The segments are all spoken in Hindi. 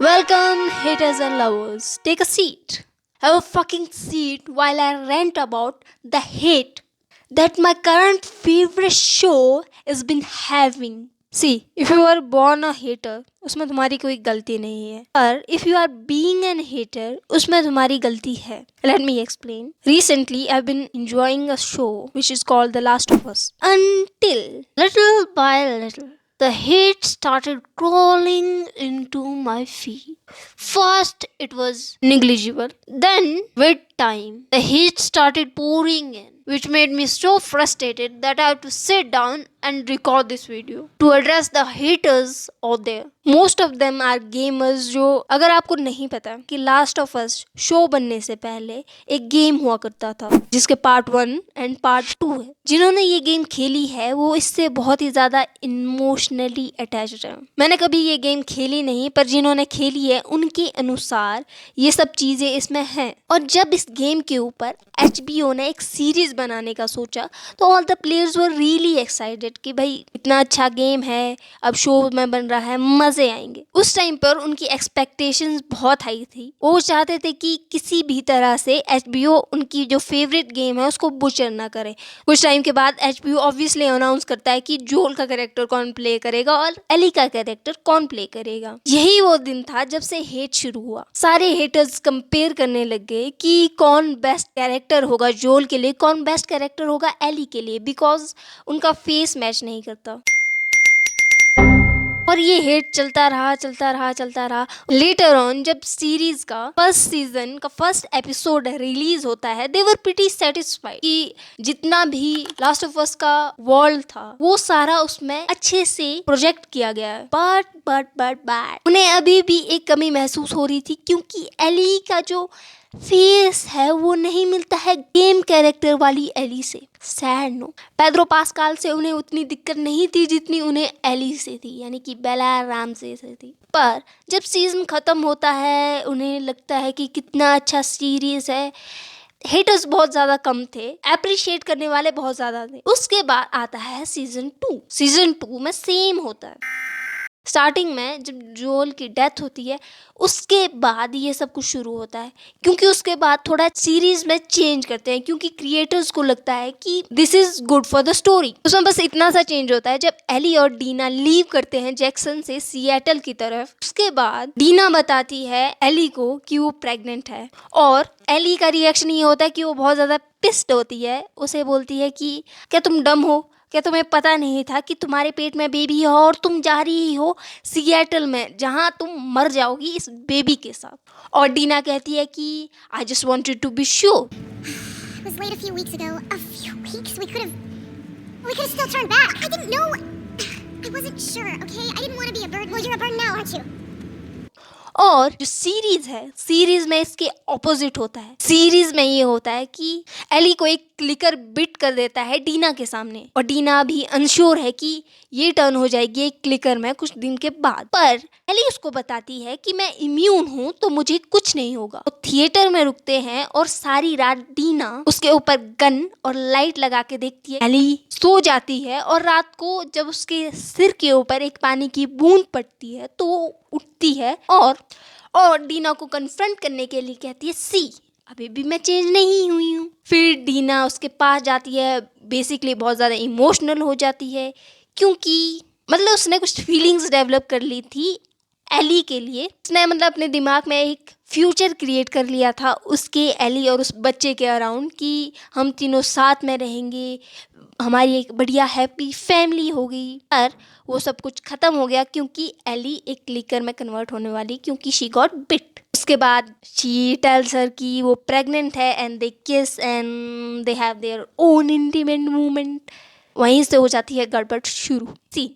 Welcome, haters and lovers. Take a seat. Have a fucking seat while I rant about the hate that my current favorite show has been having. See, if you are born a hater, उसमें तुम्हारी कोई गलती नहीं है. पर if you are being an hater, उसमें तुम्हारी गलती है. Let me explain. Recently, I've been enjoying a show which is called The Last of Us. Until little by little, the hate started crawling into my feed. First, it was negligible. Then, with time, the hate started pouring in, which made me so frustrated that I have to sit down and record this video to address the haters out there. Most of them are gamers जो अगर आपको नहीं पता कि लास्ट ऑफ अस शो बनने से पहले एक गेम हुआ करता था जिसके पार्ट 1 एंड पार्ट 2 है. जिन्होंने ये गेम खेली है वो इससे बहुत ही ज़्यादा इमोशनली अटैच्ड है. मैंने कभी ये गेम खेली नहीं, पर जिन्होंने खेली है उनके अनुसार ये सब चीज़ें इसमें हैं. और जब इस गेम के ऊपर HBO ने एक सीरीज बनाने का सोचा तो all the players were really excited कि भाई इतना अच्छा गेम है, अब शो में बन रहा है, मज़े आएंगे. उस टाइम पर उनकी एक्सपेक्टेशंस बहुत हाई थी. वो चाहते थे कि किसी भी तरह से HBO उनकी जो फेवरेट गेम है उसको बुचर ना करे. कुछ टाइम के बाद HBO ऑब्वियसली अनाउंस करता है कि जोल का कैरेक्टर कौन प्ले करेगा और एली का कैरेक्टर कौन प्ले करेगा. यही वो दिन था जब से हेट शुरू हुआ. सारे हेटर्स कंपेयर करने लग गए कि कौन बेस्ट कैरेक्टर होगा जोल के लिए, कौन बेस्ट कैरेक्टर होगा एली के लिए, बिकॉज उनका फेस मैच नहीं करता. और ये हेट चलता रहा. लेटर ऑन जब सीरीज का फर्स्ट सीजन का फर्स्ट एपिसोड रिलीज होता है, दे वर प्रीटी सेटिस्फाइड कि जितना भी लास्ट ऑफ अस का वर्ल्ड था वो सारा उसमें अच्छे से प्रोजेक्ट किया गया है. बट उन्हें अभी भी एक कमी महसूस हो रही थी क्योंकि एली का जो फेस है वो नहीं मिलता है गेम कैरेक्टर वाली एली से. Sad no. पेड्रो पास्कल से उन्हें उतनी दिक्कत नहीं थी जितनी उन्हें एली से थी, यानी कि बेला रामसे से थी. पर जब सीजन खत्म होता है उन्हें लगता है कि कितना अच्छा सीरीज है. हेटर्स बहुत ज़्यादा कम थे, अप्रिशिएट करने वाले बहुत ज़्यादा थे. उसके बाद आता है सीजन 2 में सेम होता है. स्टार्टिंग में जब जोल की डेथ होती है उसके बाद ये सब कुछ शुरू होता है, क्योंकि उसके बाद थोड़ा सीरीज में चेंज करते हैं क्योंकि क्रिएटर्स को लगता है कि this is good for the story. उसमें बस इतना सा चेंज होता है जब एली और डीना लीव करते हैं जैक्सन से सिएटल की तरफ. उसके बाद डीना बताती है एली को कि वो प्रेग्नेंट है और एली का रिएक्शन ये होता है कि वो बहुत ज़्यादा पिस्ड होती है. उसे बोलती है कि क्या तुम डम हो, क्या तुम्हें पता नहीं था कि तुम्हारे पेट में बेबी है और तुम जा रही हो सिएटल में जहां तुम मर जाओगी इस बेबी के साथ. और डीना कहती है कि I just wanted to be sure. It was late a few weeks ago. A few weeks? We could have still turned back. I didn't know. I wasn't sure, okay? I didn't want to be a bird. Well, you're a bird now, aren't you? और जो सीरीज है, सीरीज में इसके ऑपोजिट होता है. सीरीज में ये होता है कि एली को एक क्लिकर बिट कर देता है डीना के सामने और डीना भी अनश्योर है कि ये टर्न हो जाएगी एक क्लिकर में कुछ दिन के बाद. पर एली उसको बताती है कि मैं इम्यून हूँ तो मुझे कुछ नहीं होगा. तो थिएटर में रुकते हैं और सारी रात डीना उसके ऊपर गन और लाइट लगा के देखती है. एली सो जाती है और रात को जब उसके सिर के ऊपर एक पानी की बूंद पड़ती है तो उठती है और डीना को कन्फ्रंट करने के लिए कहती है सी अभी भी मैं चेंज नहीं हुई हूँ. फिर डीना उसके पास जाती है, बेसिकली बहुत ज़्यादा इमोशनल हो जाती है क्योंकि मतलब उसने कुछ फीलिंग्स डेवलप कर ली थी एली के लिए. उसने मतलब अपने दिमाग में एक फ्यूचर क्रिएट कर लिया था उसके एली और उस बच्चे के अराउंड कि हम तीनों साथ में रहेंगे, हमारी एक बढ़िया हैप्पी फैमिली होगी. पर वो सब कुछ ख़त्म हो गया क्योंकि एली एक क्लिकर में कन्वर्ट होने वाली क्योंकि शी गॉट बिट. उसके बाद शी टेल्स हर कि वो प्रेग्नेंट है एंड दे किस and they have their own intimate movement. वहीं से हो जाती है गड़बड़ शुरू.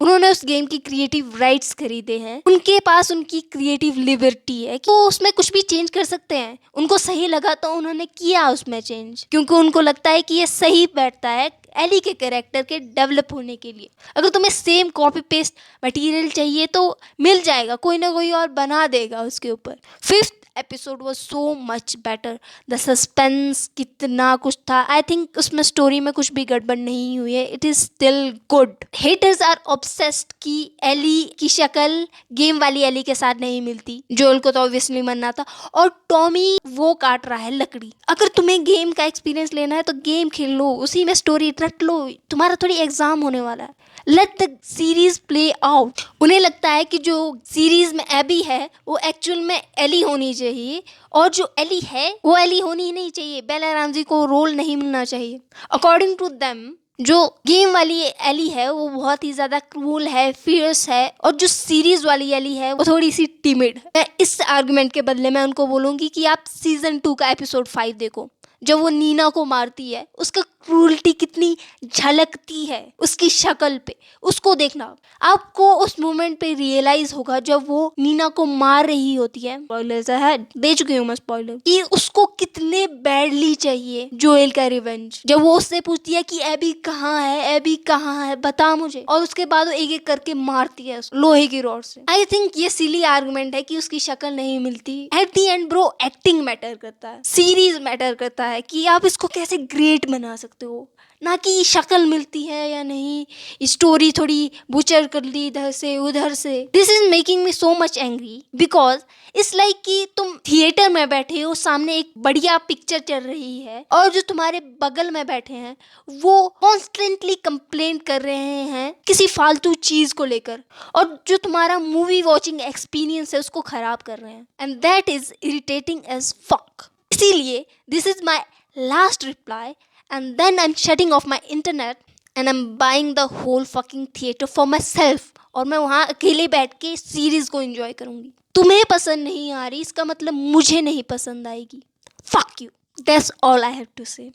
उन्होंने उस गेम की क्रिएटिव राइट्स खरीदे हैं, उनके पास उनकी क्रिएटिव लिबर्टी है कि वो उसमें कुछ भी चेंज कर सकते हैं. उनको सही लगा तो उन्होंने किया उसमें चेंज क्योंकि उनको लगता है कि ये सही बैठता है एली के कैरेक्टर के डेवलप होने के लिए। अगर तुम्हें सेम कॉपी पेस्ट मटेरियल चाहिए तो मिल जाएगा, कोई ना कोई और बना देगा उसके ऊपर। 5th episode was so much better. The suspense कितना कुछ था। आई थिंक उसमें स्टोरी में कुछ भी गड़बड़ नहीं हुई है। It is still good. Haters are obsessed कि एली की शक्ल गेम वाली एली के साथ नहीं मिलती। जोएल को तो ऑब्वियसली मरना था, और टॉमी वो काट रहा है लकड़ी। अगर तुम्हें गेम का एक्सपीरियंस लेना है तो गेम खेल लो, उसी में स्टोरी रट लो। तुम्हारा थोड़ी एग्जाम होने वाला है। Let the series play out. उन्हें लगता है कि जो सीरीज में एबी है वो एक्चुअल में एली होनी चाहिए, और जो एली है वो एली होनी ही नहीं चाहिए। बेला रामजी को रोल नहीं मिलना चाहिए। अकॉर्डिंग टू देम जो गेम वाली एली है वो बहुत ही ज़्यादा क्रूल है, फियर्स है, और जो सीरीज वाली एली है वो थोड़ी सी टिमिड है। मैं इस आर्गुमेंट के बदले में उनको बोलूँगी कि आप सीजन 2 का एपिसोड 5 देखो। जब वो नीना को मारती है उसका क्रूरटी कितनी झलकती है उसकी शक्ल पे, उसको देखना। आपको उस मोमेंट पे रियलाइज होगा जब वो नीना को मार रही होती है, स्पॉयलर्स है, दे चुकी हूँ मैं स्पॉइलर, कि उसको कितने बैडली चाहिए जोएल का रिवेंज। जब वो उससे पूछती है कि एबी कहाँ है, एबी कहाँ है, बता मुझे, और उसके बाद वो एक एक करके मारती है लोहे की रॉड से। आई थिंक ये सिली आर्गुमेंट है कि उसकी शक्ल नहीं मिलती। At the and bro acting matter करता है, सीरीज मैटर करता है कि आप इसको कैसे ग्रेट बना सकते हो, ना कि शक्ल मिलती है या नहीं। स्टोरी थोड़ी बुचर कर ली इधर से उधर से। This is making me so much angry because it's like कि तुम थिएटर में बैठे हो, सामने एक बढ़िया पिक्चर चल रही है, और जो तुम्हारे बगल में बैठे हैं वो कॉन्स्टेंटली कंप्लेन कर रहे हैं किसी फालतू चीज को लेकर, और जो तुम्हारा मूवी वॉचिंग एक्सपीरियंस है उसको खराब कर रहे हैं। And that is irritating as fuck. इसीलिए this is my last reply, and then I'm shutting off my internet and I'm buying the whole fucking theater for myself, और मैं वहाँ अकेले बैठ के सीरीज को एंजॉय करूँगी। तुम्हें पसंद नहीं आ रही इसका मतलब मुझे नहीं पसंद आएगी। Fuck you. That's all I have to say.